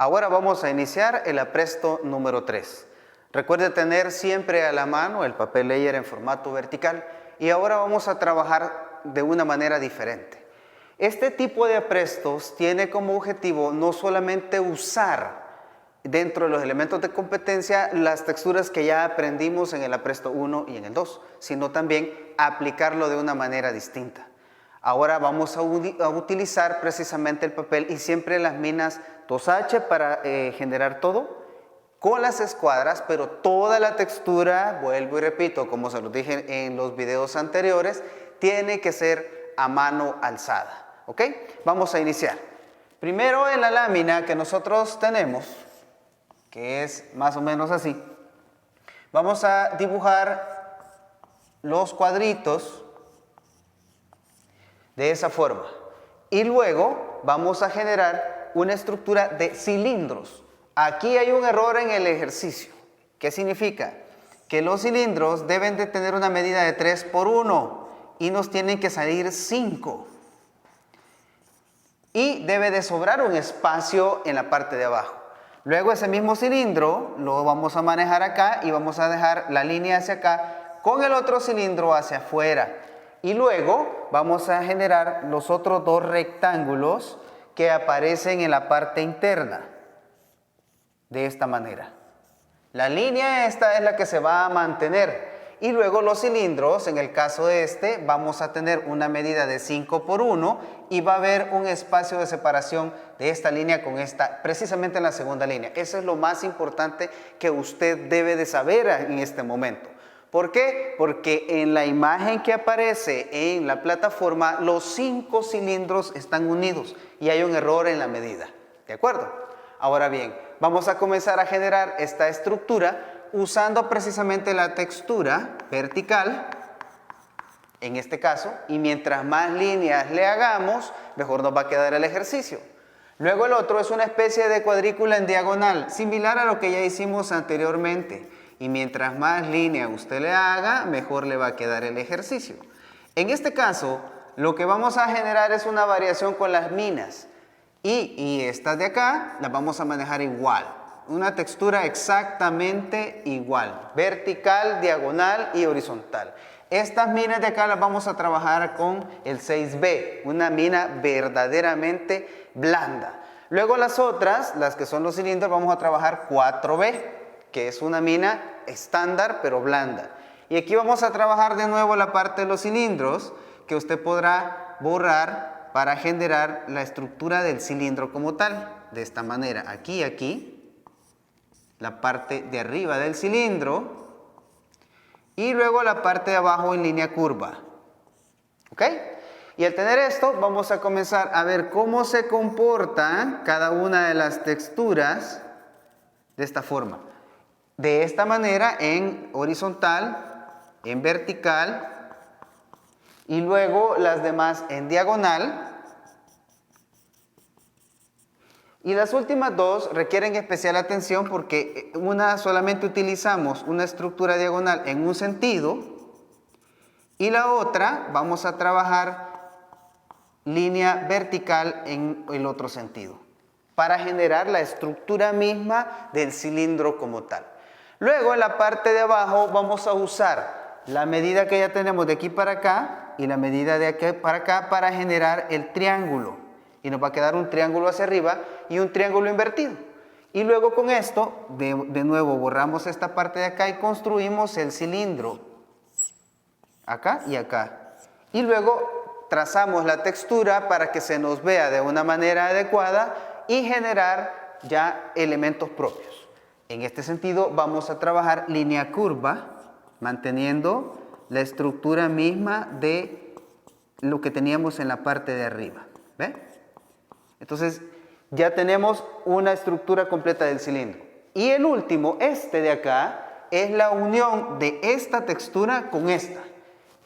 Ahora vamos a iniciar el apresto número 3. Recuerde tener siempre a la mano el papel layer en formato vertical y ahora vamos a trabajar de una manera diferente. Este tipo de aprestos tiene como objetivo no solamente usar dentro de los elementos de competencia las texturas que ya aprendimos en el apresto 1 y en el 2, sino también aplicarlo de una manera distinta. Ahora vamos a utilizar precisamente el papel y siempre las minas 2H para generar todo con las escuadras, pero toda la textura, vuelvo y repito, como se los dije en los videos anteriores, tiene que ser a mano alzada. ¿Ok? Vamos a iniciar. Primero en la lámina que nosotros tenemos, que es más o menos así, vamos a dibujar los cuadritos de esa forma. Y luego vamos a generar una estructura de cilindros. Aquí hay un error en el ejercicio. ¿Qué significa? Que los cilindros deben de tener una medida de 3 por 1 y nos tienen que salir 5. Y debe de sobrar un espacio en la parte de abajo. Luego ese mismo cilindro lo vamos a manejar acá y vamos a dejar la línea hacia acá con el otro cilindro hacia afuera. Y luego vamos a generar los otros dos rectángulos que aparecen en la parte interna. De esta manera. La línea esta es la que se va a mantener. Y luego los cilindros, en el caso de este, vamos a tener una medida de 5 por 1 y va a haber un espacio de separación de esta línea con esta, precisamente en la segunda línea. Eso es lo más importante que usted debe de saber en este momento. ¿Por qué? Porque en la imagen que aparece en la plataforma, los 5 cilindros están unidos y hay un error en la medida. ¿De acuerdo? Ahora bien, vamos a comenzar a generar esta estructura usando precisamente la textura vertical, en este caso, y mientras más líneas le hagamos, mejor nos va a quedar el ejercicio. Luego el otro es una especie de cuadrícula en diagonal, similar a lo que ya hicimos anteriormente. Y mientras más líneas usted le haga, mejor le va a quedar el ejercicio. En este caso, lo que vamos a generar es una variación con las minas. Y estas de acá las vamos a manejar igual. Una textura exactamente igual. Vertical, diagonal y horizontal. Estas minas de acá las vamos a trabajar con el 6B. Una mina verdaderamente blanda. Luego las otras, las que son los cilindros, vamos a trabajar 4B. Que es una mina estándar pero blanda. Y aquí vamos a trabajar de nuevo la parte de los cilindros que usted podrá borrar para generar la estructura del cilindro como tal. De esta manera, aquí, la parte de arriba del cilindro y luego la parte de abajo en línea curva. ¿Ok? Y al tener esto, vamos a comenzar a ver cómo se comportan cada una de las texturas de esta forma. De esta manera en horizontal, en vertical y luego las demás en diagonal. Y las últimas dos requieren especial atención porque una solamente utilizamos una estructura diagonal en un sentido y la otra vamos a trabajar línea vertical en el otro sentido para generar la estructura misma del cilindro como tal. Luego en la parte de abajo vamos a usar la medida que ya tenemos de aquí para acá y la medida de aquí para acá para generar el triángulo. Y nos va a quedar un triángulo hacia arriba y un triángulo invertido. Y luego con esto, de nuevo, borramos esta parte de acá y construimos el cilindro. Acá y acá. Y luego trazamos la textura para que se nos vea de una manera adecuada y generar ya elementos propios. En este sentido vamos a trabajar línea curva, manteniendo la estructura misma de lo que teníamos en la parte de arriba. ¿Ve? Entonces ya tenemos una estructura completa del cilindro. Y el último, este de acá, es la unión de esta textura con esta.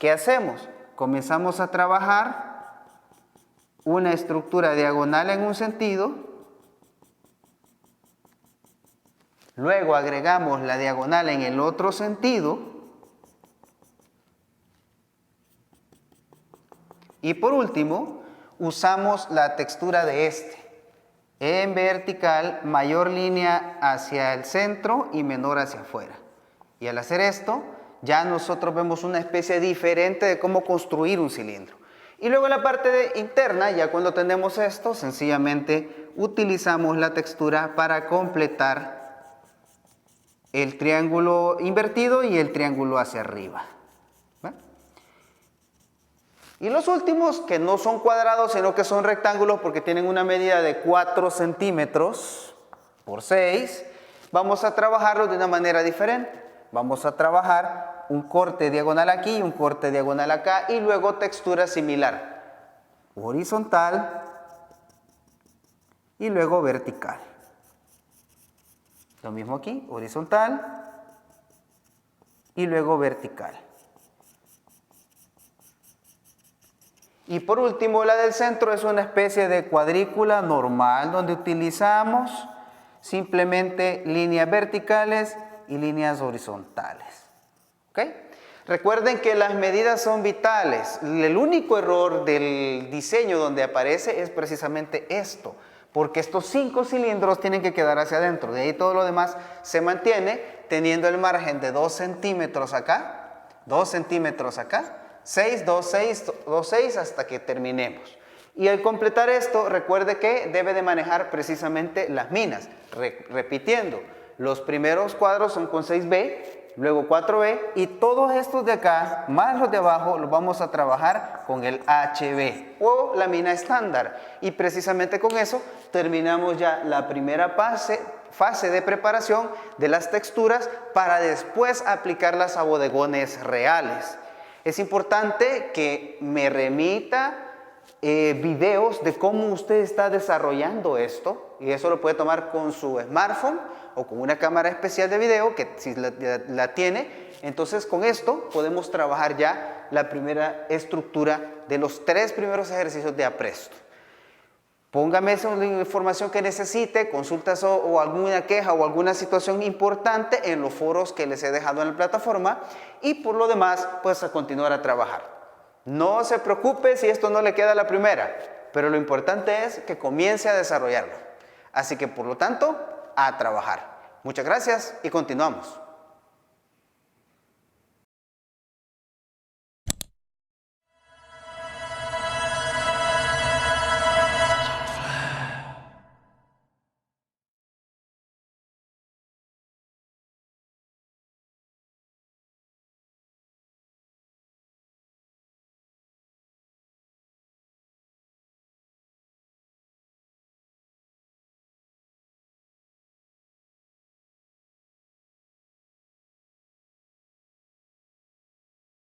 ¿Qué hacemos? Comenzamos a trabajar una estructura diagonal en un sentido. Luego agregamos la diagonal en el otro sentido. Y por último, usamos la textura de este. En vertical, mayor línea hacia el centro y menor hacia afuera. Y al hacer esto, ya nosotros vemos una especie diferente de cómo construir un cilindro. Y luego en la parte interna, ya cuando tenemos esto, sencillamente utilizamos la textura para completar el triángulo invertido y el triángulo hacia arriba. ¿Ve? Y los últimos, que no son cuadrados, sino que son rectángulos porque tienen una medida de 4 centímetros por 6, vamos a trabajarlos de una manera diferente. Vamos a trabajar un corte diagonal aquí y un corte diagonal acá y luego textura similar. Horizontal y luego vertical. Lo mismo aquí, horizontal y luego vertical. Y por último, la del centro es una especie de cuadrícula normal donde utilizamos simplemente líneas verticales y líneas horizontales. ¿Ok? Recuerden que las medidas son vitales. El único error del diseño donde aparece es precisamente esto, porque estos 5 cilindros tienen que quedar hacia adentro. De ahí todo lo demás se mantiene teniendo el margen de 2 centímetros acá, 2 centímetros acá, 6, 2, 6, 2, 6 hasta que terminemos. Y al completar esto, recuerde que debe de manejar precisamente las minas. Repitiendo, los primeros cuadros son con 6B, luego 4B y todos estos de acá, más los de abajo, los vamos a trabajar con el HB o la mina estándar. Y precisamente con eso terminamos ya la primera fase de preparación de las texturas para después aplicarlas a bodegones reales. Es importante que me remita videos de cómo usted está desarrollando esto, y eso lo puede tomar con su smartphone o con una cámara especial de video que si la tiene. Entonces con esto podemos trabajar ya la primera estructura de los 3 primeros ejercicios de apresto. Póngame esa información que necesite, consultas o alguna queja o alguna situación importante en los foros que les he dejado en la plataforma, y por lo demás pues a continuar a trabajar. No se preocupe si esto no le queda a la primera, pero lo importante es que comience a desarrollarlo. Así que por lo tanto, a trabajar. Muchas gracias y continuamos.